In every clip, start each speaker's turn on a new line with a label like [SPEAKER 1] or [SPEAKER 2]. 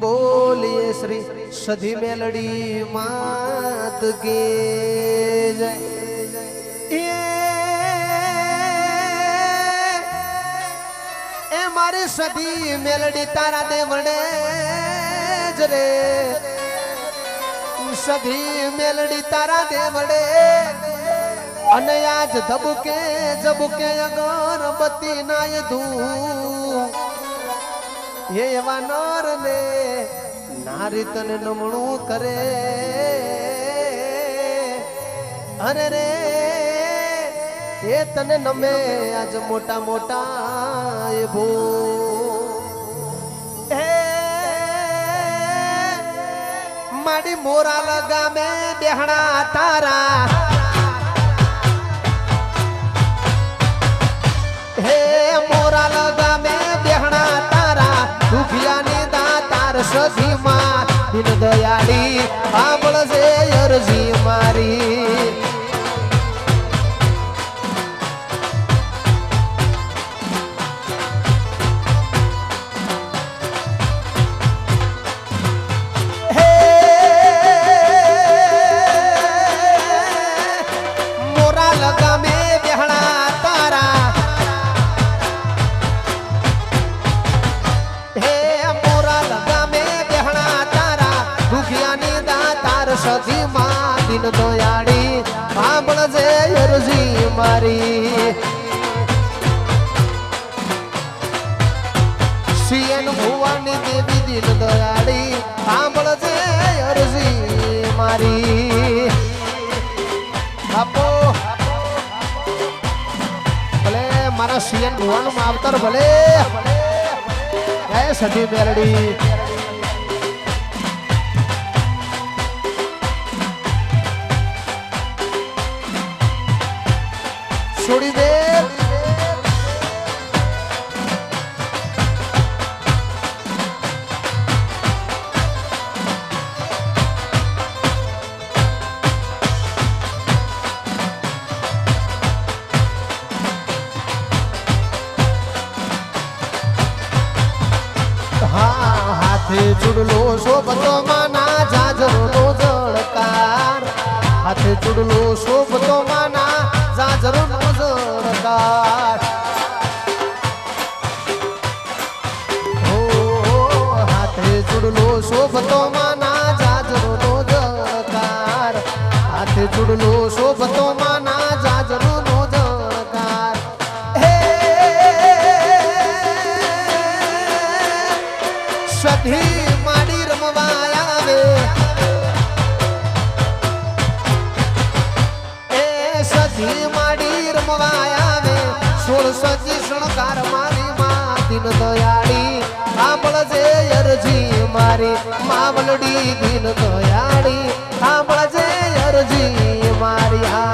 [SPEAKER 1] बोलिए श्री सधी मेलडी मात की जय। ए मारी सधी मेलडी तारा दे वड़े जरे सधी मेलडी तारा दे वड़े अने आज धबके जबके अगरबत्ती नाय धू ये वानर ने नारी तने नमणू करे अरे रे ये तने नमे आज मोटा मोटा ये भू माड़ी मोरा लगा में बेहना तारा हे मोरा लगा में बेहना तारा दुखिया ने दातार सधी मां दिन दयाड़ी आंबळ जे अरजी मारी सधी मां दिन दयाड़ी आंबळ जे अरजी मारी सियन भुवानी देवी दिन दयाड़ी आंबळ जे अरजी मारी आपो भले मारा सियन भुवानु मावतर भले जय सधी मेलडी छोड़ी दे हाँ हाथे जुड़लो शोभतो माना जाजरो जड़कार हाथे जुड़लो शोभतो माना जाजरो जड़कार ओ हाथे जुड़लो शोभतो माना जाजरो जड़कार हाथे जुड़लो शोभतो माना जाजरो जड़कार हे सधी माड़ी रमवाया वे सधी माड़ी रमवाया वे सोल सजी शणकार मारी मां दिन दयाड़ी आंबळ जे अरजी मारी मावलडी दिन दयाड़ी आंबळ जे अरजी मारी हा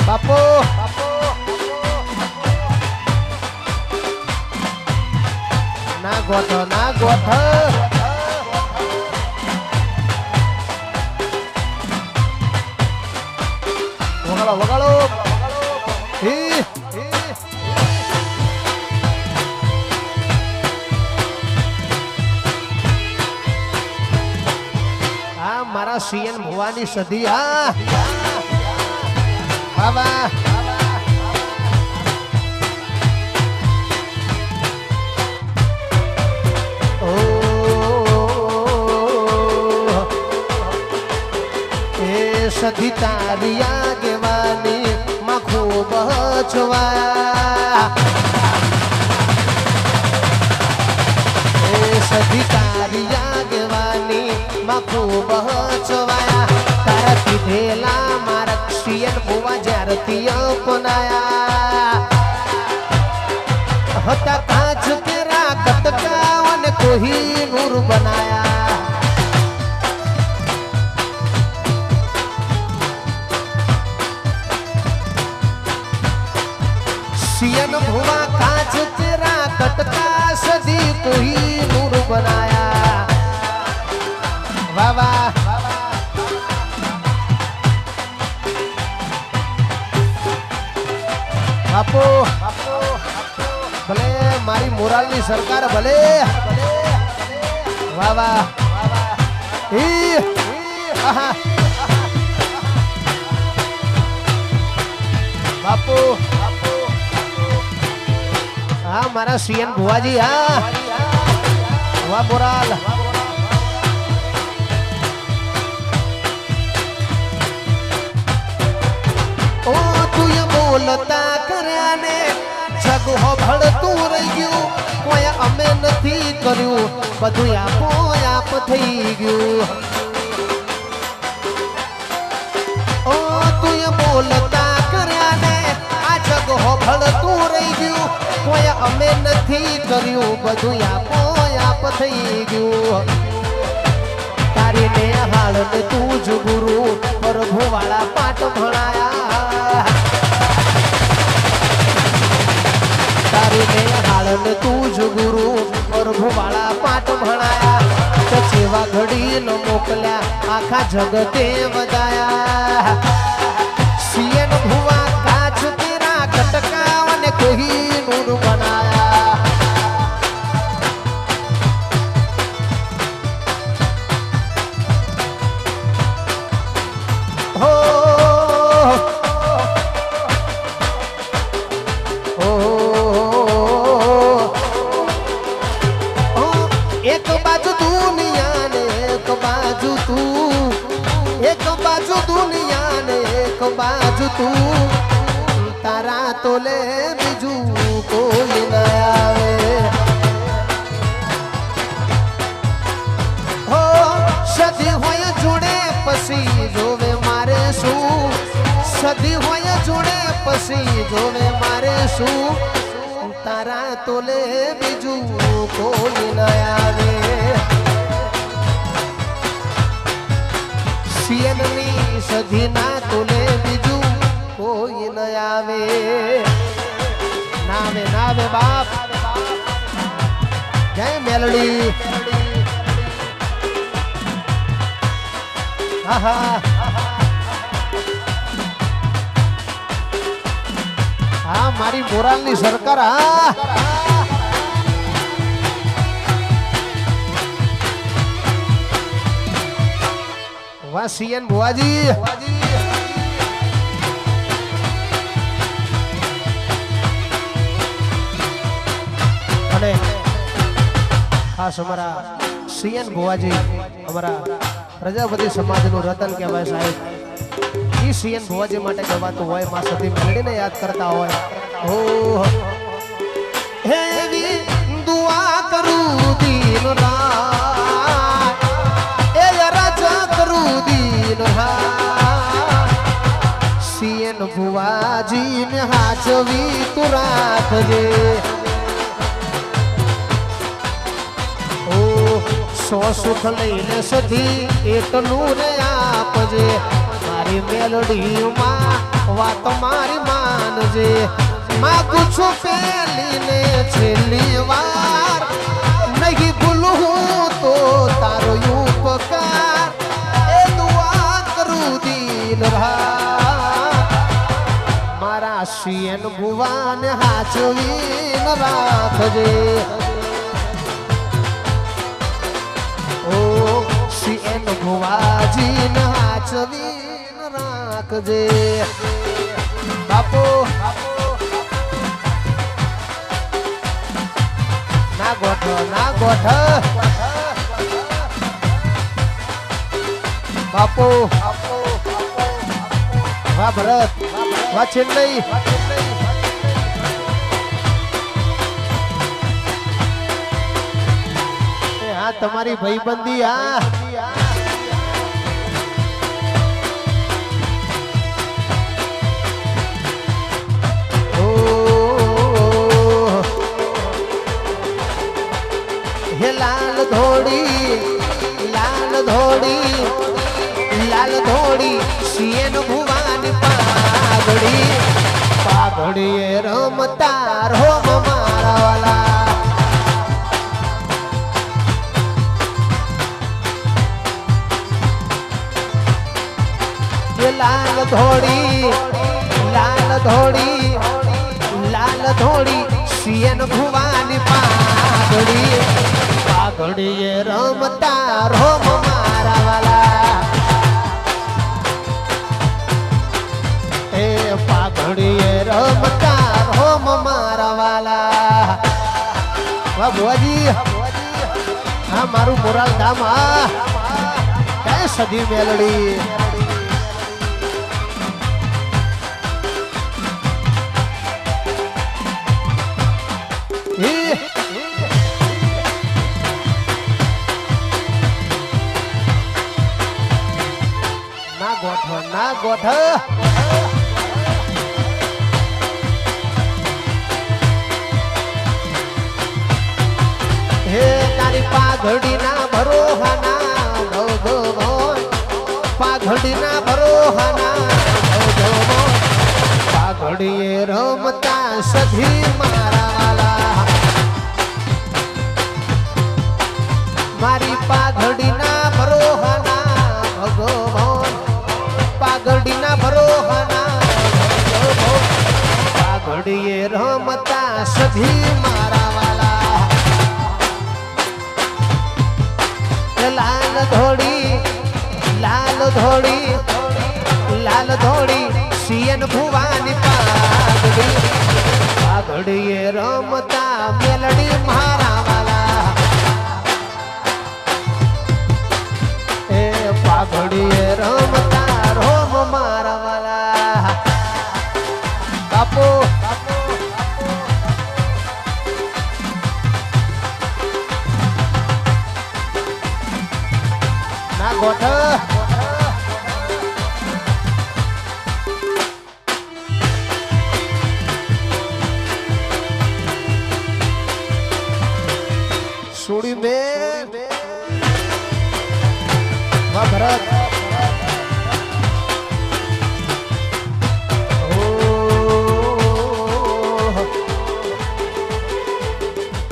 [SPEAKER 1] बापो ना गोठ ना गोठ वगाड़ो वगाड़ो आ मारा सीएन भुवानी सधी हा बाबा सधी तारी आगेवानी मां खूब छवाया सधी तारी आगेवानी मां खूब छवाया तारा पीधेला मारा सियन बुवा ज्यारती अपनाया होता कांच तेरा कटकावन कोही नूर बनाया सियन भुआ कांच तेरा कटका सदी कोई नूर बनाया वाह बापू भले મારી મોરાલની સરકાર ભલે વાહ વાહ બાપુ હા મારા સીએન ભુવાજી હા વાહ મોરાલ ઓ તું બોલતા કર્યા ને જગ ભળતું રહી ગયું કોઈ અમે નથી કર્યું બધું આપો આપ થઈ ગયું ઓ તું બોલતા કર્યા ને આ જગ ભળતું રહી ગયું કોઈ અમે નથી કર્યું બધું આપો આપ થઈ ગયું તારી ને હાલ ને તું જ ગુરુ પ્રભુ વાળા પાઠ ભણાયા તારી ને હાલ ને તું જ ગુરુ પ્રભુ વાળા પાઠ ભણાયા જેવા ઘડી ન મોકલ્યા આખા જગતે વધાયા સીએન ભુવા કાચ તેરા કટકા અને કોઈ નૂર બનાયા હો એક બાજુ દુનિયા ને એક બાજુ તું એક બાજુ દુનિયા ને એક બાજુ તું તારા તોલે બીજું કોઈ ન આવે હો સદી હોય જોડે પછી જોવે મારે શું સદી હોય જોડે પછી જોવે મારે શું તારા તોલે બીજું કોઈ ન આવે સીએનની સધી ના તોલે બીજું કોઈ ન આવે નાવે નાવે બાપ જય મેલડી હા મારી મોરાલની સરકાર હા વાહ સીએન ભુવાજી અને ખાસ અમારા સીએન ભુવાજી અમારા પ્રજાપતિ સમાજનું રતન કહેવાય સાહેબ ઈ સીએન ભુવાજી માટે કહેવાતું હોય માં સતી મેળવીને યાદ કરતા હોય ઓ હેવી દુઆ કરું દીન રાત એ રાજા કરું દીન રાત સીએન ભુવાજી ને હાચવી તું રાખજે ઓ સો સુખ લઈને સધી એટલું રે આપજે મારી મેલડીમાં વાત મારી માનજે માગું છું પેલી ને છેલ્લી વાર નહીં ભૂલું તો તારો ઉપકાર એ દુઆ કરું દીન રાત મારા સીએન ભુવાને હાચવીન રાખજે ઓ સીએન ભુવાજીને હાચવીન રાખજે બાપુ ના ગોઠ બાપુ વાહ ભરત વાહ ચેન્નઈ હા તમારી ભાઈબંધી હા લાલ ધોડી સીએન ભુવાની પાઘડી રમતા રહો મારા વાલા લાલ ધોડી સિયન ભુવાની પાઘડીએ રમતા રોમ મારા વાલા એ પાઘડીએ રમતા રોમ મારા વાલા વાહ બુઆજી હા મારું મોરાલ ધામ હા કઈ સદી મેલડી ના ગોઠ હે તારી પાઘડી ના ભરોહાના પાઘડી ના ભરોહાના પાઘડીએ રમતા સધી મારા વાલા મારી પાઘડી ના ભરોહાના ભગવાન પાઘડી ના ભરોહાના પાઘડીએ રમતા સધી મારા વાલા લાલ ધોળી સિયન ભુવાની પાઘડીએ રમતા મેલડી મારા વાલા એ પાઘડીએ રમતા રોમ મારા વાલા બાપો ના ગોઠ છોડી બે વાહ ભરત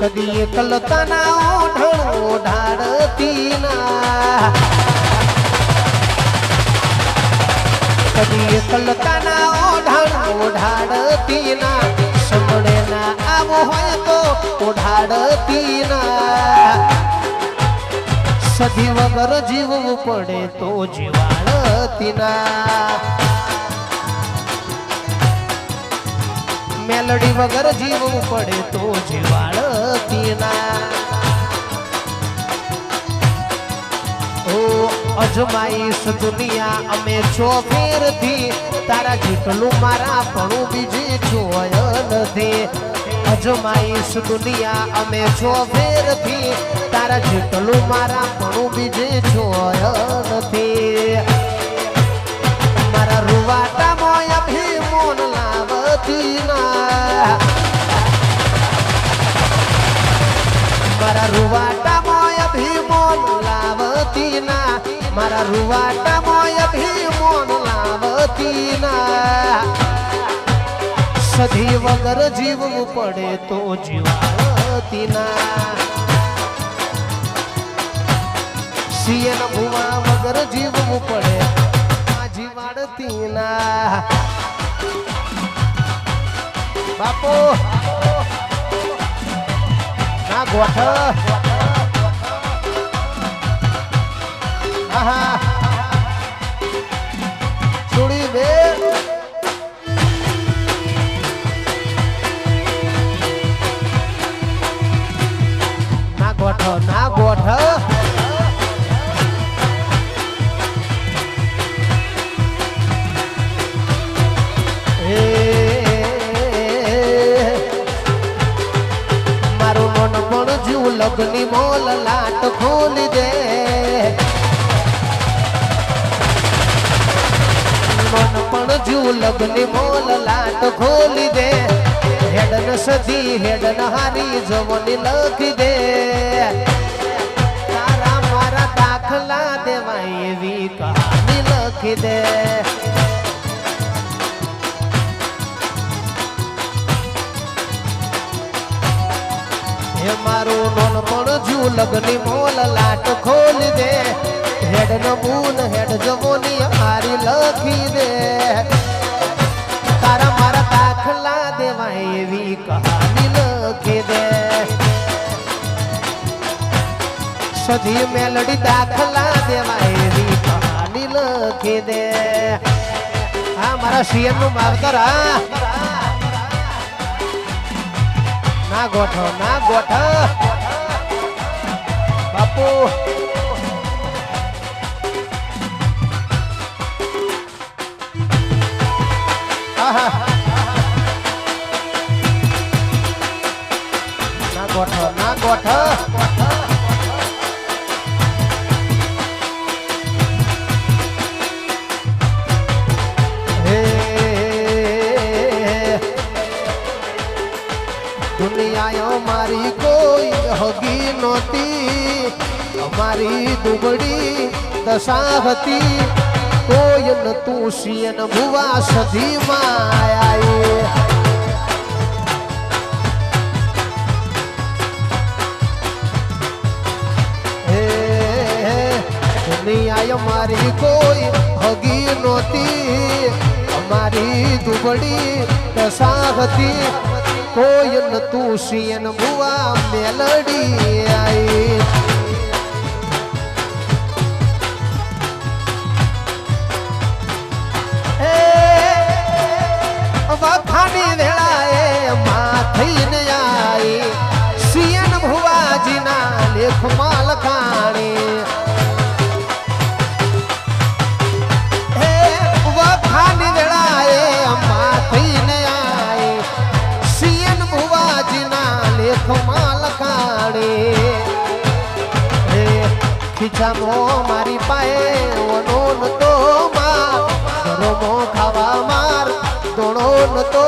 [SPEAKER 1] કદી કલતાના ઓઢાડતી ના કદી કલતાના ઓઢાડતી ના સમડે ના આવો હોય તો ઓઢાડતી ના સધી વગર જીવવું પડે તો જીવાડતી ના મેલડી વગર જીવવું પડે તો જીવાડતી ના ઓ અજમાઈશ દુનિયા અમે છો ફેરથી તારા જેટલું મારા પણ બીજે જોય નથી અજમાઈશ દુનિયા અમે છો ફેરથી તારા જેટલું મારા પણ બીજે જોય નથી મારા રૂવાટા મોય ભીમોન લાવતી ના મારા રૂવાટા મોય ભીમોન લાવતી ના મારા રૂવાટા મોય ભીમોન લાવતી ના સધી વગર જીવવું પડે તો જીવાડતી ના સિયન ભુવા વગર જીવવું પડે જીવાડતી ના બાપો ના ગોઠ આહા છોડી બે ના ગોઠ મારું મન પણ જીવ લગ્ની મોલ લાટ ખોલી દે મન પણ જીવ લગ્ની મોલ લાટ ખોલી દે હેડન સધી હેડન હારી જવની લખી દે તારા મારા દાખલા દેવાય એવી કહાની લખી દે હે મારું નોન પણ જીવ લગ્ની મોલ લાટ ખોલી દે હેડ નમૂન હેડ જવોની હારી લખી દે તારા મારા દાખલા દેવાય એવી કહાની લખી દે સધી મેલડી દાખલા દેવાય એવી કહાની લખી દે હા મારા સીએમ નું માવતર હા ના ગોઠો બાપુ ના ગોઠ દુનિયા મારી કોઈ હગી નહોતી અમારી દુબળી દશા હતી કોઈ ન તું શિયન ભુવા સધી માયા દુનિયા મારી કોઈ હગી નહોતી અમારી દુબળી દશા હતી કોઈ ન તું શિયન ભુવા મેલડી આઈ વખાની વેળાએ માથઈને આઈ શિયન ભુવાજીના લેખમાં લખાણી વખાની વેળાએ માથઈને આઈ શિયન ભુવાજીના લેખમાં લખાણી ખીચામાં મારી પાએ વનો નતો ઘરોમો ખાવા માર દોણો નતો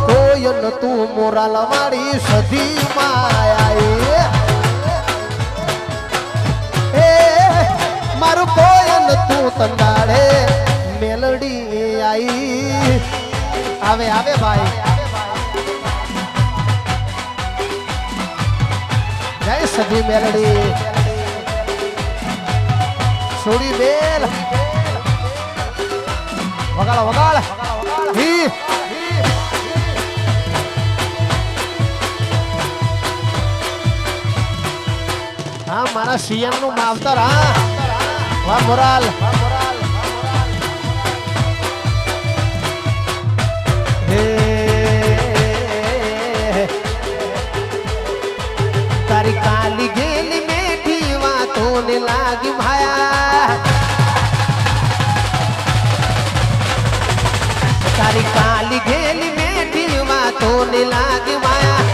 [SPEAKER 1] કોઈ નતું મોરાલ વાળી સધી માયા મારું કોઈ નતું તંડાળે મેલડી આઈ આવે ભાઈ જય સધી મેલડી છોડી બેલ વગાડ હા મારા સીએમ નું માવતર હા વાહ મોરાલ તારી કાલી ગેલી મેઠી વાતો ને લાગી ભાયા તારી કાલી ગેલી મેઠી વાતો ને લાગી માયા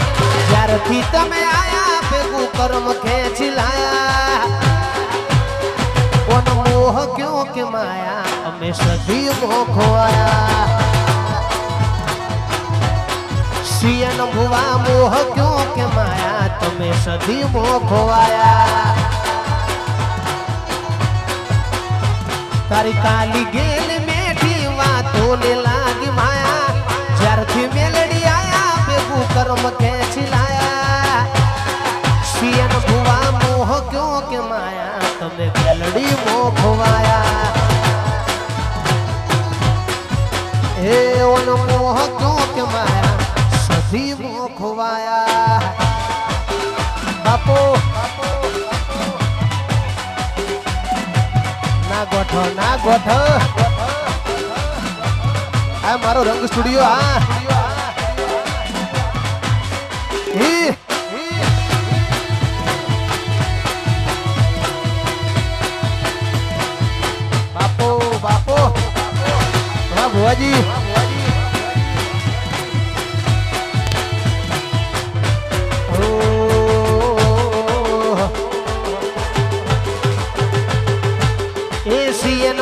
[SPEAKER 1] જ્યારથી તમે આયા ભેગું કર્મ ખેંચી લાયા કોનો મોહ ક્યો કે માયા અમે સધી મોખો આયા શિયન ભુવા મોહ ક્યો કે માયા તમે સધી મોખો આયા તારી કાલી ગેલી મેઠી વાતો ને લાગી માયા જ્યારથી મેલડી આયા ભેગું કર્મ ખેંચી લાયા શિયન ભુવા મોહ ક્યો કે માયા તમે મેલડી મોખવાયા હે ઓન મોહ ક્યો કે માયા સધી મોખવાયા બાપો ના ગોઠ આ મારો રંગ સ્ટુડિયો હા બાપો હા ભુવાજી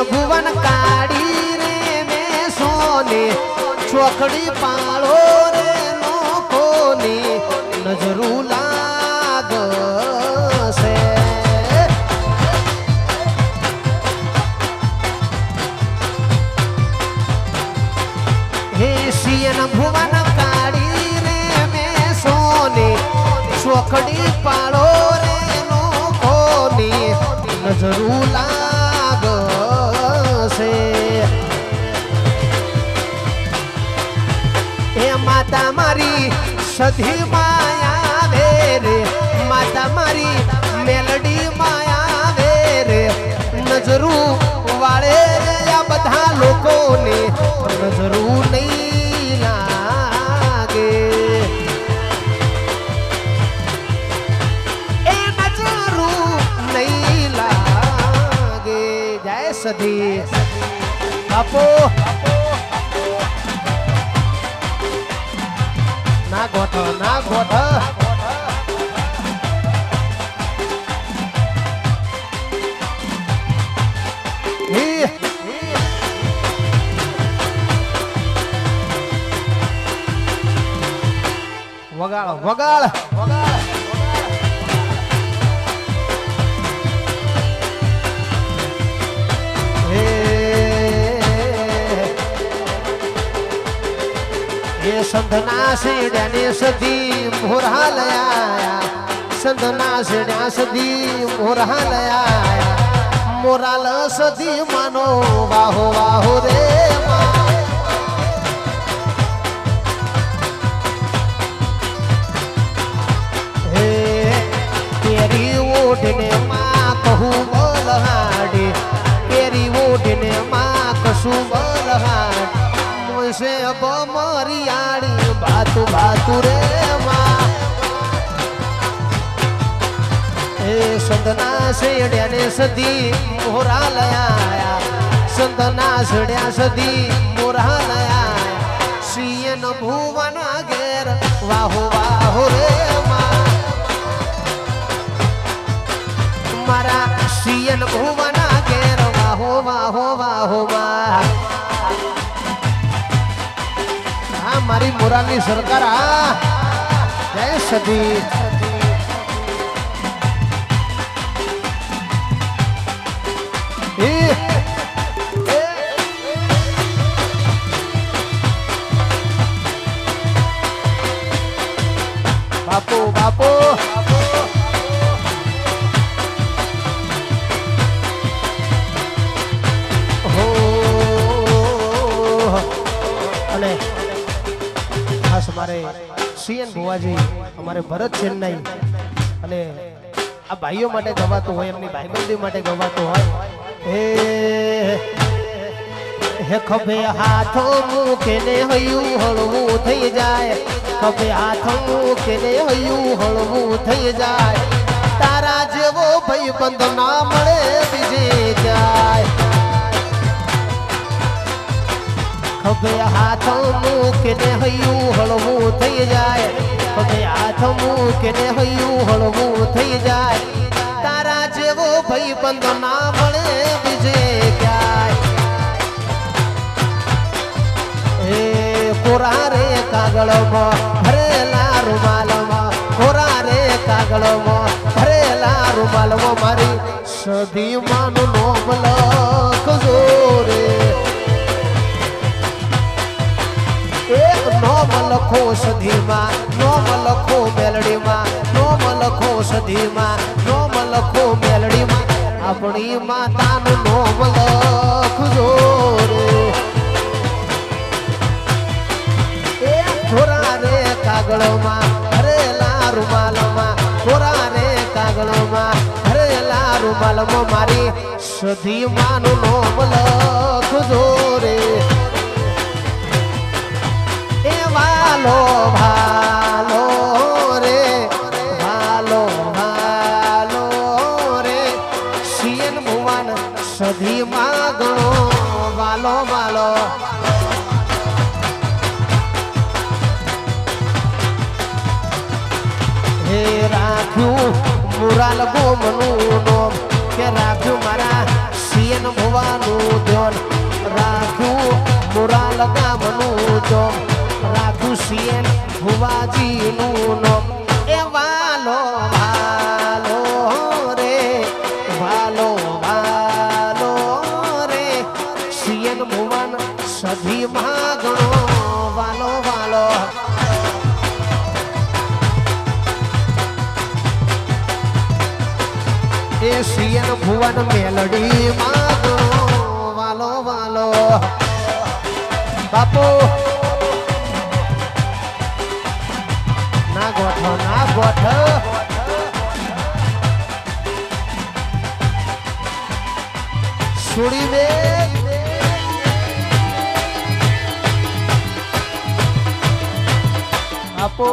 [SPEAKER 1] ભુવન કાઢી રે મેં સોને ચોકડી પાળો રે લોકોની નજરું લાગશે હે શિયન ભુવન કાઢી રે મેં સોને ચોકડી પાળો રે લોકોની નજરું લાગશે એ માતા મારી સધી માં માતા મારી મેલડી માયા વે રે નજરું વાળે આ બધા લોકોને નજરું નહીં લાગે એ નજરું નહીં લાગે જય સધી બાપો ના ગોઠ ના ગોઠ વગાડ વગાડ એ સંધના સેડ્યાને સધી મોરા લયા સંધના સેડ્યા સધી મોરા લયા મોરાલ સધી માનો વાહો વાહો રે હે તેરી ઓઢને માં કહું બલહાડે તેરી ઓઢને માં કશું બલહાડ મોસે બમરિયાળી બાતુ બાતુ રે માં એ સંતના સેડ્યાને સધી મોરા લયા સંતના સેડ્યા સધી મોરા લયા સિયન ભુવના ઘેર વાહો વાહો રે માં મારા સિયન ભુવના ઘેર વાહો વાહો વાહો માં હા મારી મોરાલની સરકાર આ જય સધી બાપો બાપો હો અને ખાસ અમારે સીએન ભુવાજી અમારે ભરત ચેન્નાઈ અને આ ભાઈઓ માટે ગવાતું હોય એમની ભાઈબંધી માટે ગવાતું હોય હે ખભે હાથો મૂકીને હૈયું હળવું થઈ જાય ખભે હાથો મૂકીને હૈયું હળવું થઈ જાય તારા જેવો ભાઈબંધ ના મળે બીજે જાય ખભે હાથો મૂકીને હૈયું હળવું થઈ જાય ખભે હાથો મૂકીને હૈયું હળવું થઈ જાય તારા જેવો ભાઈબંધ ના મળે બીજે ક્યાંય એ કોરા રે કાગળમાં ભરેલા રૂમાલમાં કોરા રે કાગળમાં ભરેલા રૂમાલમાં મારી સધી માનું નોમ લખજો રે એક નોમ લખો સધીમાં નોમ લખો મેલડીમાં નોમ લખો સધીમાં નોમ લખો મેલડીમાં આપણી માતાનું નોમ લખજો રે એ થોરા રે કાગળમાં ભરેલા રૂમાલમાં થોરા રે કાગળમાં ભરેલા રૂમાલમાં મારી સધીમાનું નોમ લખજો રે એ વાલો ભાલો રે ભાલો ભાલો રે સીએન ભુવન સધી માગણો વાલો વાલો હે રાખ્યું મુરાલ ગોમનું નોમ કે રાખ્યું મારા સીએન ભુવાનું ધ્યાન રાખ્યું મુરાલ ગામનું જોમ રાખ્યું સીએન ભુવાજીનું નોમ એ વાલો ભાલો રે ભાલો ભાલો રે સીએન ભુવન સધી માગણો વાલો વાલો એ સીએન ભુવન મેલડી માગો વાલો વાલો બાપુ ના ગોઠ છોડી દે આપો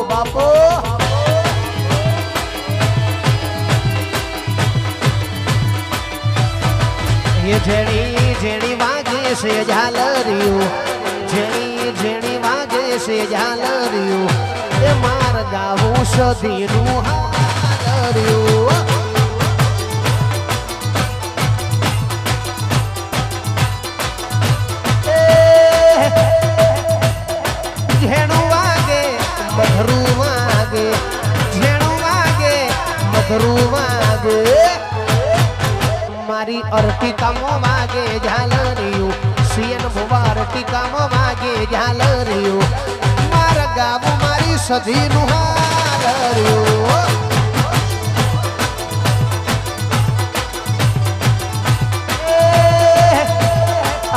[SPEAKER 1] બાપો એ જેણી જેણી વાગે છે ઝાલરિયું જેણી જેણી વાગે છે ઝાલરિયું એ માર ગાવું સધીનું હાલરિયું ઝેણું વાગે મધરું વાગે ઝેણું વાગે મધરું વાગે મારી અર્ટિકામાં વાગે ઝાલરિયું સિયન ભુવાર ટીકામાં વાગે ઝાલરિયું મારા ગાવું મારી સધીનું હાલરિયું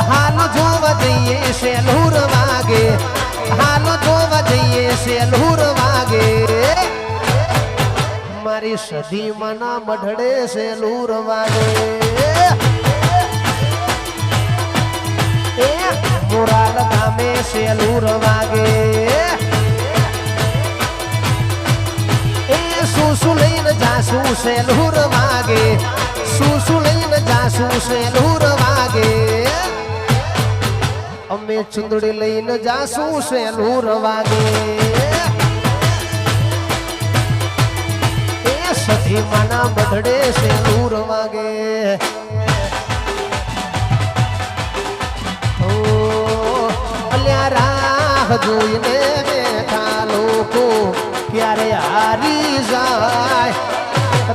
[SPEAKER 1] હાલ જોવા જઈએ સેલુર વાગે હાલ જોવા જઈએ સેલુર વાગે મારી સધી મના મઢડે સેલુર વાગે એ મોરાલ ગામે સેલુર વાગે એ સુસુ લઈને જાસુ સેલુર વાગે સુસુ લઈને જાસુ સેલુર વાગે અમે ચુંદડી લઈને જાસુ સેલુર વાગે સધી માના બઢડે સેલુર વાગે ઓ અલ્યા રાહ જોઈને બેઠા લોકો ક્યારે હારી જાય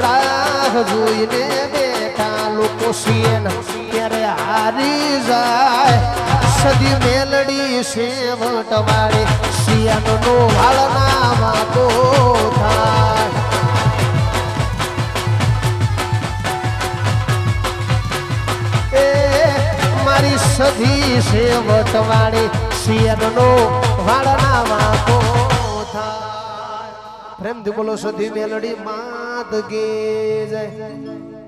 [SPEAKER 1] રાહ જોઈને બેઠા લોકો સિયન ક્યારે હારી જાય સદી મેલડી સેવટ વાળી સિયનનો વાળના વાતો થાય મારી સધી સેવટ વાળી સિયનનો વાળના વાતો થાય પ્રેમથી બોલો સધી મેલડી માત ગે જાય